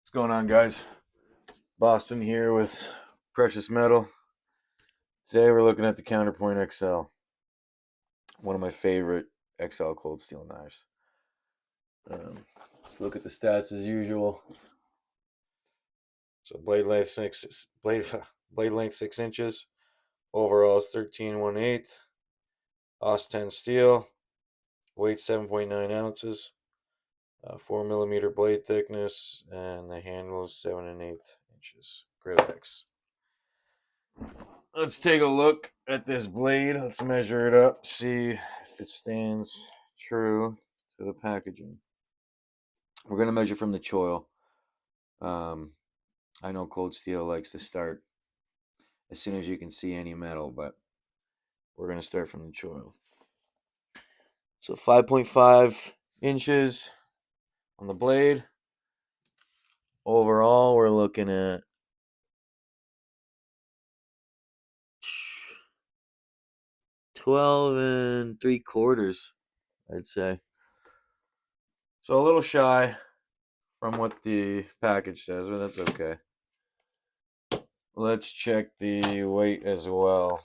What's going on, guys? Boston here with Precious Metal. Today we're looking at the Counterpoint XL, one of my favorite XL cold steel knives. Let's look at the stats as usual. So blade length 6 inches. Overall is 13 1/8. OS 10 steel. Weight 7.9 ounces. 4 millimeter blade thickness, and the handle is 7 1/8 inches. Grivex. Let's take a look at this blade. Let's measure it up, see if it stands true to the packaging. We're going to measure from the choil. I know cold steel likes to start as soon as you can see any metal, but we're going to start from the choil. So 5.5 inches on the blade. Overall, we're looking at 12 3/4, I'd say. So a little shy from what the package says, but that's okay. Let's check the weight as well.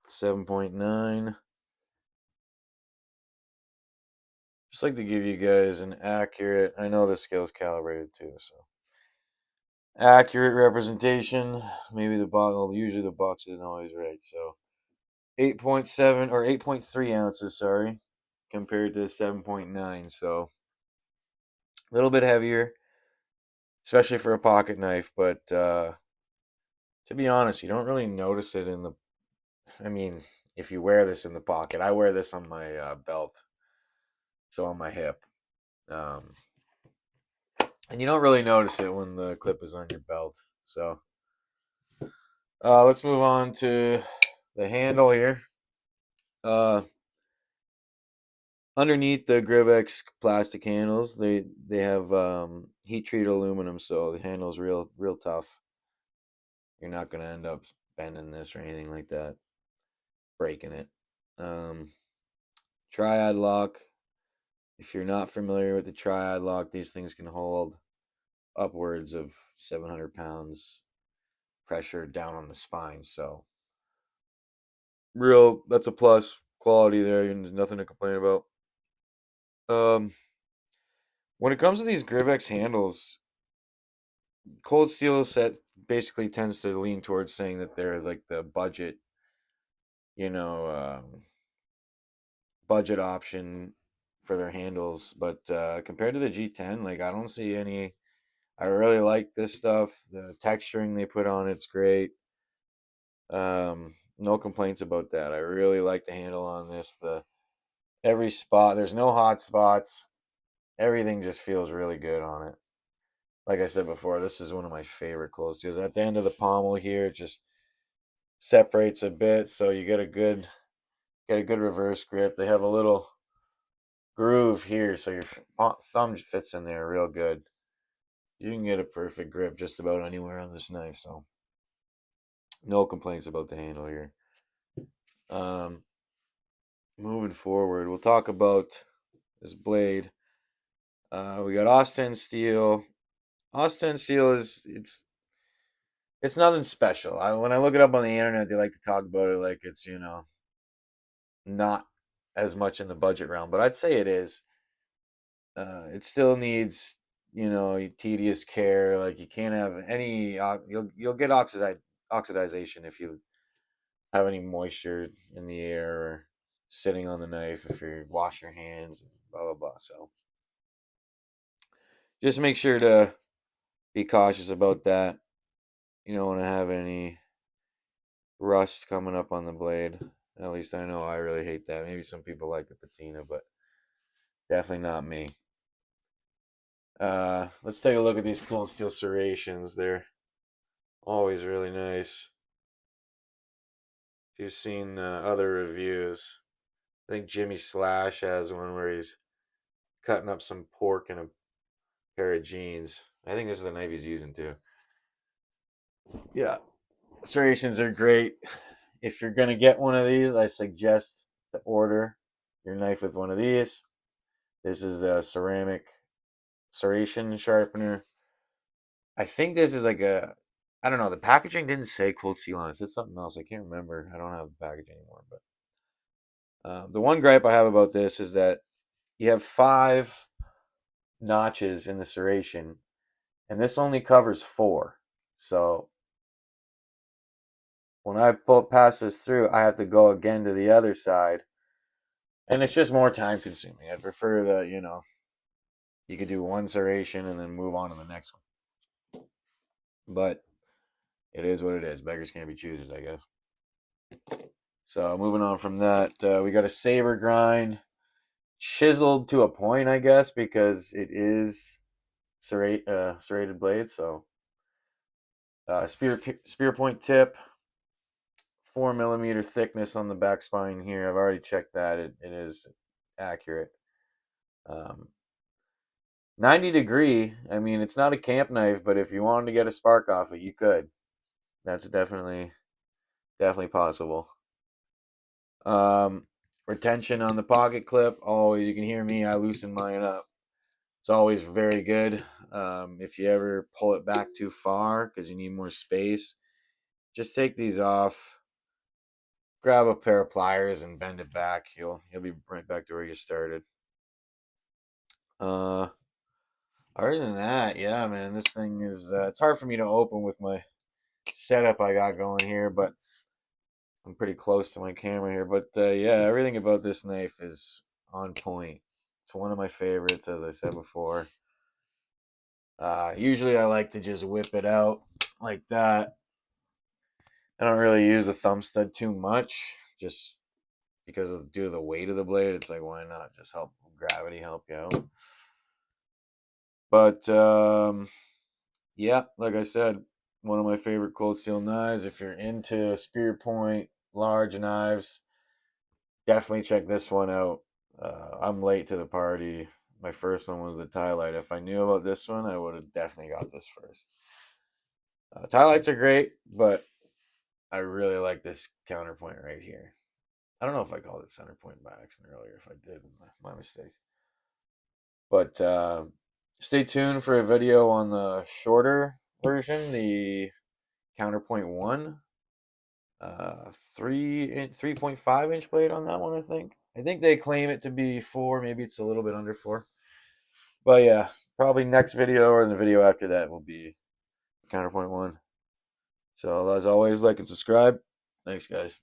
7.9. Just like to give you guys an accurate, I know the scale's calibrated too, so accurate representation. Maybe the box, well, usually the box isn't always right. So 8.7 or 8.3 ounces, sorry, compared to 7.9. So a little bit heavier, especially for a pocket knife. But to be honest, you don't really notice it in the. I mean, if you wear this in the pocket, I wear this on my belt, so on my hip. Um, and you don't really notice it when the clip is on your belt. So let's move on to the handle here. Underneath the Grivex plastic handles, they have heat treated aluminum, so the handle's real tough. You're not gonna end up bending this or anything like that, breaking it. Triad lock. If you're not familiar with the triad lock, these things can hold upwards of 700 pounds pressure down on the spine. So that's a plus quality there. There's nothing to complain about. When it comes to these Grivex handles, Cold Steel set basically tends to lean towards saying that they're like the budget, you know, budget option for their handles. But compared to the G10, like I don't see any. I really like this stuff. The texturing they put on it's great. No complaints about that. I really like the handle on this. Every spot, there's no hot spots. Everything just feels really good on it. Like I said before, this is one of my favorite cold steels. At the end of the pommel here, it just separates a bit, so you get a good reverse grip. They have a little groove here, so your thumb fits in there real good. You can get a perfect grip just about anywhere on this knife, so no complaints about the handle here. Moving forward, we'll talk about this blade. We got Austin steel. Austin steel it's nothing special. When I look it up on the internet, they like to talk about it like it's not as much in the budget realm, but I'd say it is. It still needs tedious care. Like you can't have any. You'll get oxidization if you have any moisture in the air or sitting on the knife if you wash your hands. Blah blah blah. So just make sure to be cautious about that. You don't want to have any rust coming up on the blade. At least I know I really hate that. Maybe some people like the patina, but definitely not me. Let's take a look at these cold steel serrations. They're always really nice. If you've seen other reviews, I think Jimmy Slash has one where he's cutting up some pork in a pair of jeans. I think this is the knife he's using too. Yeah, serrations are great. If you're gonna get one of these, I suggest to order your knife with one of these. This is a ceramic serration sharpener. I think this is like a, I don't know. The packaging didn't say cold seal on it. It said something else. I can't remember. I don't have the package anymore. But the one gripe I have about this is that you have 5 notches in the serration, and this only covers 4. So when I pass this through, I have to go again to the other side, and it's just more time consuming. I prefer that you could do one serration and then move on to the next one. But it is what it is. Beggars can't be choosers, I guess. So moving on from that, we got a saber grind, chiseled to a point, I guess, because it is serrated blade. So spear point tip, 4 millimeter thickness on the back spine here. I've already checked that. It is accurate. 90 degree. I mean, it's not a camp knife, but if you wanted to get a spark off it, you could. That's definitely possible. Retention on the pocket clip. Always, you can hear me. I loosen mine up. It's always very good. If you ever pull it back too far because you need more space, just take these off. Grab a pair of pliers and bend it back. You'll be right back to where you started. Other than that, yeah, man, this thing is. It's hard for me to open with my setup I got going here, but I'm pretty close to my camera here. But yeah, everything about this knife is on point. It's one of my favorites, as I said before. Usually I like to just whip it out like that. I don't really use a thumb stud too much, just because due to the weight of the blade. It's like, why not just help gravity help you out? But yeah, like I said, one of my favorite cold steel knives. If you're into spear point large knives, definitely check this one out. I'm late to the party. My first one was the tie light. If I knew about this one, I would have definitely got this first. Tie lights are great, but I really like this counterpoint right here. I don't know if I called it center point by accident earlier. If I did, my mistake. But stay tuned for a video on the shorter version, the counterpoint 1. 3.5 inch blade on that one, I think. I think they claim it to be 4. Maybe it's a little bit under 4. But yeah, probably next video or the video after that will be counterpoint 1. So as always, like and subscribe. Thanks, guys.